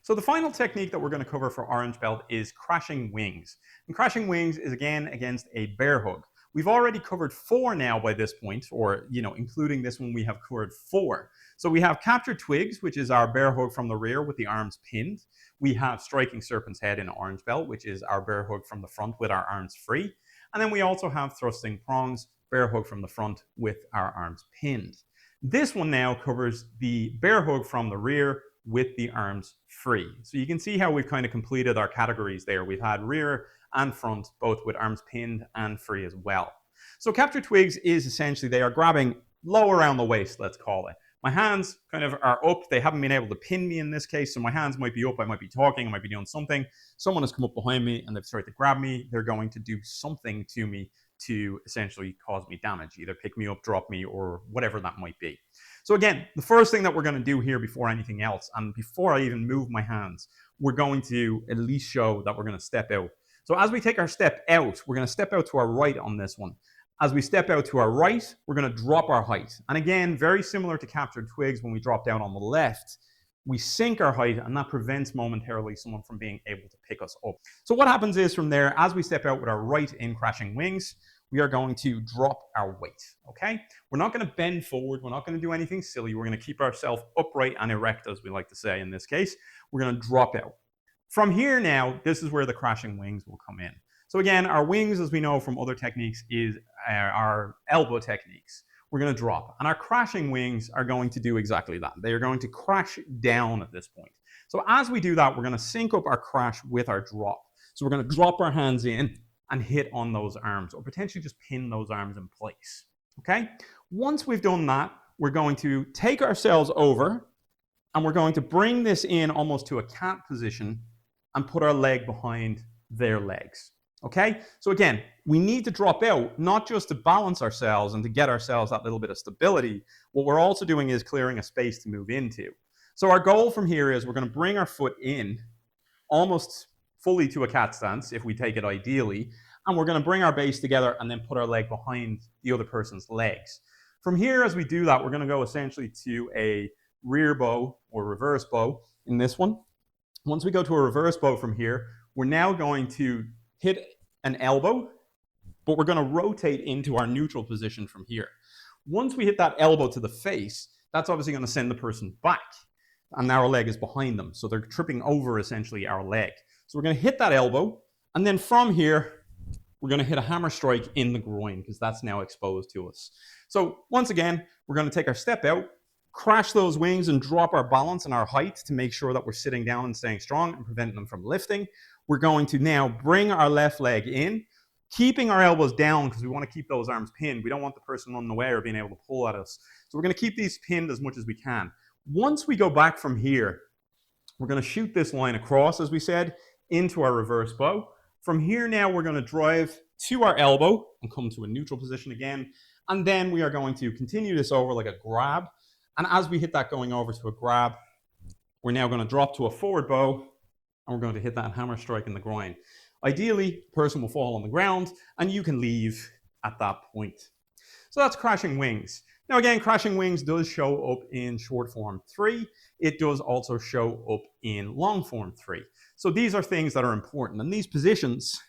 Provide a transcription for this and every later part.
So the final technique that we're going to cover for orange belt is crashing wings. And crashing wings is again against a bear hug. We've already covered 4 now by this point, or including this one, we have covered 4. So we have captured twigs, which is our bear hug from the rear with the arms pinned. We have striking serpent's head in orange belt, which is our bear hug from the front with our arms free. And then we also have thrusting prongs, bear hug from the front with our arms pinned. This one now covers the bear hug from the rear with the arms free. So you can see how we've kind of completed our categories there. We've had rear and front, both with arms pinned and free as well. So capture twigs is essentially they are grabbing low around the waist, let's call it. My hands kind of are up. They haven't been able to pin me in this case, so my hands might be up. I might be talking. I might be doing something. Someone has come up behind me and they've started to grab me. They're going to do something to me to essentially cause me damage, either pick me up, drop me, or whatever that might be. So again, the first thing that we're going to do here before anything else, and before I even move my hands, we're going to at least show that we're going to step out. So as we take our step out, we're going to step out to our right on this one. As we step out to our right, we're going to drop our height. And again, very similar to captured twigs, when we drop down on the left, we sink our height, and that prevents momentarily someone from being able to pick us up. So what happens is from there, as we step out with our right in crashing wings, we are going to drop our weight, okay? We're not going to bend forward. We're not going to do anything silly. We're going to keep ourselves upright and erect, as we like to say in this case. We're going to drop out. From here now, this is where the crashing wings will come in. So again, our wings, as we know from other techniques, is our elbow techniques. We're going to drop. And our crashing wings are going to do exactly that. They are going to crash down at this point. So as we do that, we're going to sync up our crash with our drop. So we're going to drop our hands in and hit on those arms, or potentially just pin those arms in place, okay? Once we've done that, we're going to take ourselves over and we're going to bring this in almost to a cat position and put our leg behind their legs, okay? So again, we need to drop out, not just to balance ourselves and to get ourselves that little bit of stability. What we're also doing is clearing a space to move into. So our goal from here is we're going to bring our foot in almost fully to a cat stance, if we take it ideally, and we're going to bring our base together and then put our leg behind the other person's legs. From here, as we do that, we're going to go essentially to a rear bow or reverse bow in this one. Once we go to a reverse bow from here, we're now going to hit an elbow, but we're going to rotate into our neutral position from here. Once we hit that elbow to the face, that's obviously going to send the person back, and our leg is behind them. So they're tripping over essentially our leg. So we're going to hit that elbow, and then from here, we're going to hit a hammer strike in the groin because that's now exposed to us. So once again, we're going to take our step out, crash those wings and drop our balance and our height to make sure that we're sitting down and staying strong and preventing them from lifting. We're going to now bring our left leg in, keeping our elbows down because we want to keep those arms pinned. We don't want the person running away or being able to pull at us. So we're going to keep these pinned as much as we can. Once we go back from here, we're going to shoot this line across, as we said, into our reverse bow. From here now, we're going to drive to our elbow and come to a neutral position again. And then we are going to continue this over like a grab. And as we hit that going over to a grab, we're now going to drop to a forward bow, and we're going to hit that hammer strike in the groin. Ideally, the person will fall on the ground, and you can leave at that point. So that's crashing wings. Now again, crashing wings does show up in short form 3. It does also show up in long form 3. So these are things that are important, and these positions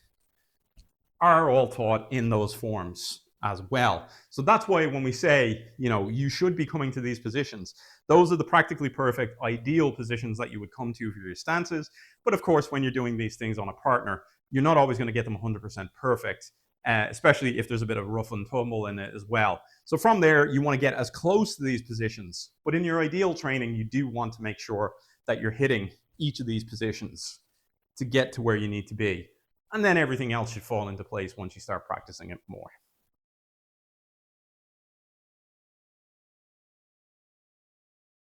are all taught in those forms as well. So that's why when we say, you should be coming to these positions, those are the practically perfect ideal positions that you would come to for your stances. But of course, when you're doing these things on a partner, you're not always going to get them 100% perfect, especially if there's a bit of rough and tumble in it as well. So from there, you want to get as close to these positions. But in your ideal training, you do want to make sure that you're hitting each of these positions to get to where you need to be. And then everything else should fall into place once you start practicing it more.